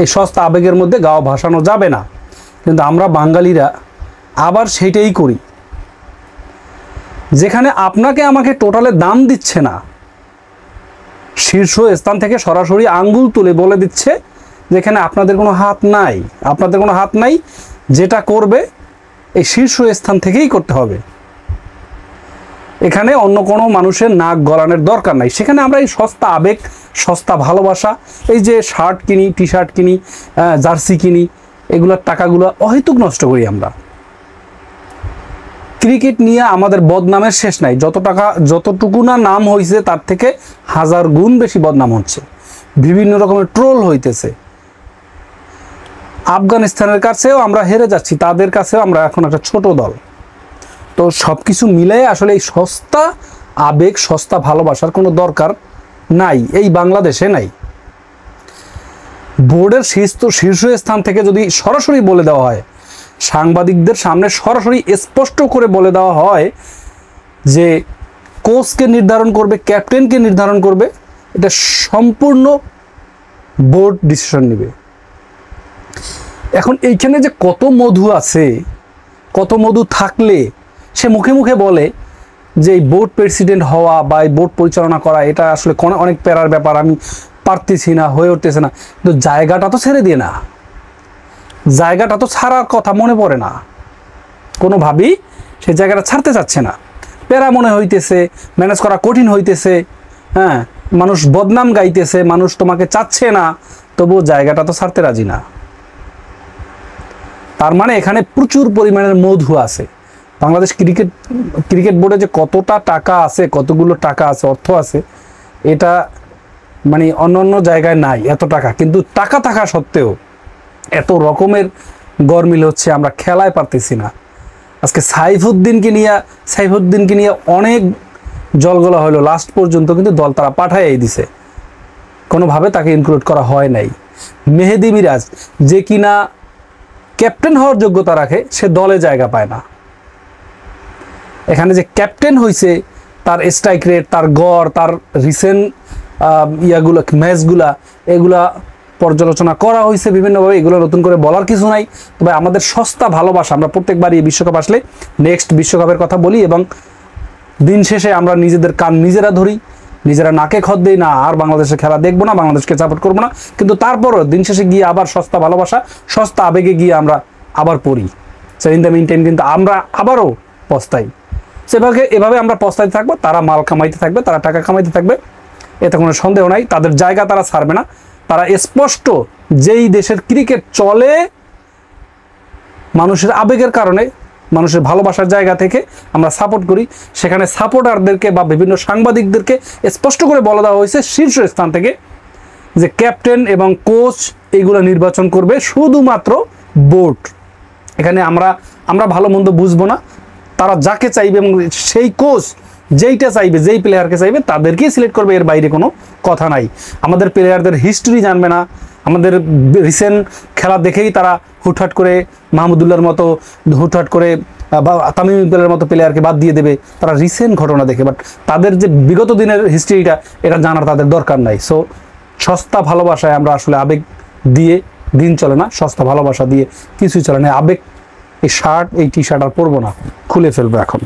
এই সস্তা আবেগের মধ্যে গাও ভাসানো যাবে না। কিন্তু আমরা বাঙালিরা আবার সেইটাই করি, যেখানে আপনাকে আমাকে টোটালে দাম দিচ্ছে না, শীর্ষ স্থান থেকে সরাসরি আঙ্গুল তুলে বলে দিচ্ছে যেখানে আপনাদের কোনো হাত নাই, আপনাদের কোনো হাত নাই, যেটা করবে এই শীর্ষ স্থান থেকেই করতে হবে। এখানে অন্য কোনো মানুষের নাক গলানোর দরকার নাই। সেখানে আমরা এই সস্তা আবেগ, সস্তা ভালোবাসা, এই যে শার্ট কিনি, টি শার্ট কিনি, জার্সি কিনি, এগুলোর টাকাগুলো অহেতুক নষ্ট করি আমরা। ক্রিকেট নিয়ে আমাদের বদনামের শেষ নাই। যতটুকু না নাম হয়েছে তার থেকে 1000 গুণ বেশি বদনাম হচ্ছে, বিভিন্ন রকমের ট্রোল হইতেছে। আফগানিস্তানের কাছেও আমরা হেরে যাচ্ছি, তাদের কাছেও আমরা এখন একটা ছোট দল। তো সব কিছু মিলে আসলে এই সস্তা আবেগ, সস্তা ভালোবাসার কোনো দরকার নাই, এই বাংলাদেশে নাই। বোর্ডের শীর্ষ স্থান থেকে যদি সরাসরি বলে দেওয়া হয়, সাংবাদিকদের সামনে সরাসরি স্পষ্ট করে বলে দেওয়া হয় যে কোচকে নির্ধারণ করবে, ক্যাপ্টেনকে নির্ধারণ করবে, এটা সম্পূর্ণ বোর্ড ডিসিশন নেবে। এখন এইখানে যে কত মধু আছে, কত মধু থাকলে সে মুখে মুখে বলে যে এই বোর্ড প্রেসিডেন্ট হওয়া বা এই বোর্ড পরিচালনা করা এটা আসলে অনেক প্যারার ব্যাপার, আমি পারতেছি না, হয়ে উঠতেছে না। কিন্তু জায়গাটা তো ছেড়ে দিয়ে না, জায়গাটা তো ছাড়ার কথা মনে পড়ে না, কোনোভাবেই সেই জায়গাটা ছাড়তে চাচ্ছে না। প্যারা মনে হইতেছে, ম্যানেজ করা কঠিন হইতেছে, হ্যাঁ, মানুষ বদনাম গাইতেছে, মানুষ তোমাকে চাচ্ছে না, তবুও জায়গাটা তো ছাড়তে রাজি না। তার মানে এখানে প্রচুর পরিমাণের মধু আছে। বাংলাদেশ ক্রিকেট বোর্ডে যে কতটা টাকা আছে, কতগুলো টাকা আছে, অর্থ আছে, এটা মানে অন্য জায়গায় নাই এত টাকা। কিন্তু টাকা থাকা সত্ত্বেও এত রকমের গরমিল হচ্ছে, আমরা খেলায় পারতেছি না। আজকে সাইফুদ্দিনকে নিয়ে অনেক জলগোলা হলো লাস্ট পর্যন্ত, কিন্তু দল তারা পাঠাইয়াই দিছে, কোনোভাবে তাকে ইনক্লুড করা হয় নাই। মেহেদী মিরাজ যে কিনা ক্যাপ্টেন হওয়ার যোগ্যতা রাখে, সে দলে জায়গা পায় না। এখানে যে ক্যাপ্টেন হয়েছে, তার স্ট্রাইক রেট, তার গড়, তার রিসেন্ট ম্যাচগুলা, এগুলা পর্যালোচনা করা হয়েছে বিভিন্নভাবে, এগুলো নতুন করে বলার কিছু নাই। তবে আমাদের সস্তা ভালোবাসা, আমরা প্রত্যেকবারই বিশ্বকাপ আসলে নেক্সট বিশ্বকাপের কথা বলি এবং দিন শেষে আমরা নিজেদের কান নিজেরা ধরি, নিজেরা নাকে খত দিই না, আর বাংলাদেশের খেলা দেখবো না, বাংলাদেশকে সাপোর্ট করবো না। কিন্তু তারপরও দিন শেষে গিয়ে আবার সস্তা ভালোবাসা, সস্তা আবেগে গিয়ে আমরা আবার পড়ি। So in the mean time কিন্তু আমরা আবারও পস্তাই। এভাবে আমরা পস্তাইতে থাকবো, তারা মাল কামাইতে থাকবে, তারা টাকা কামাইতে থাকবে, এতে কোনো সন্দেহ নাই। তাদের জায়গা তারা ছাড়বে না। তারা স্পষ্ট যেই দেশের ক্রিকেট চলে মানুষের আবেগের কারণে, মানুষের ভালোবাসার জায়গা থেকে আমরা সাপোর্ট করি, সেখানে সাপোর্টারদেরকে বা বিভিন্ন সাংবাদিকদেরকে স্পষ্ট করে বলে দেওয়া হয়েছে শীর্ষ স্থান থেকে যে ক্যাপ্টেন এবং কোচ এইগুলো নির্বাচন করবে শুধুমাত্র বোর্ড। এখানে আমরা ভালো মন্দ বুঝবো না, তারা যাকে চাইবে এবং সেই কোচ যেইটা চাইবে, যেই প্লেয়ারকে চাইবে তাদেরকেই সিলেক্ট করবে, এর বাইরে কোনো কথা নাই। আমাদের প্লেয়ারদের হিস্ট্রি জানবে না, আমাদের রিসেন্ট খেলা দেখেই তারা হুটহাট করে মাহমুদুল্লাহর মতো, হুটহাট করে বা তামিম ইকবালের মতো প্লেয়ারকে বাদ দিয়ে দেবে তারা রিসেন্ট ঘটনা দেখে। বাট তাদের যে বিগত দিনের হিস্ট্রিটা, এটা জানার তাদের দরকার নাই। সো সস্তা ভালোবাসায় আমরা আসলে আবেগ দিয়ে দিন চলে না, সস্তা ভালোবাসা দিয়ে কিছুই চলে না। আবেগ, এই শার্ট, এই টি শার্ট আর পরবো না, খুলে ফেলবো এখন।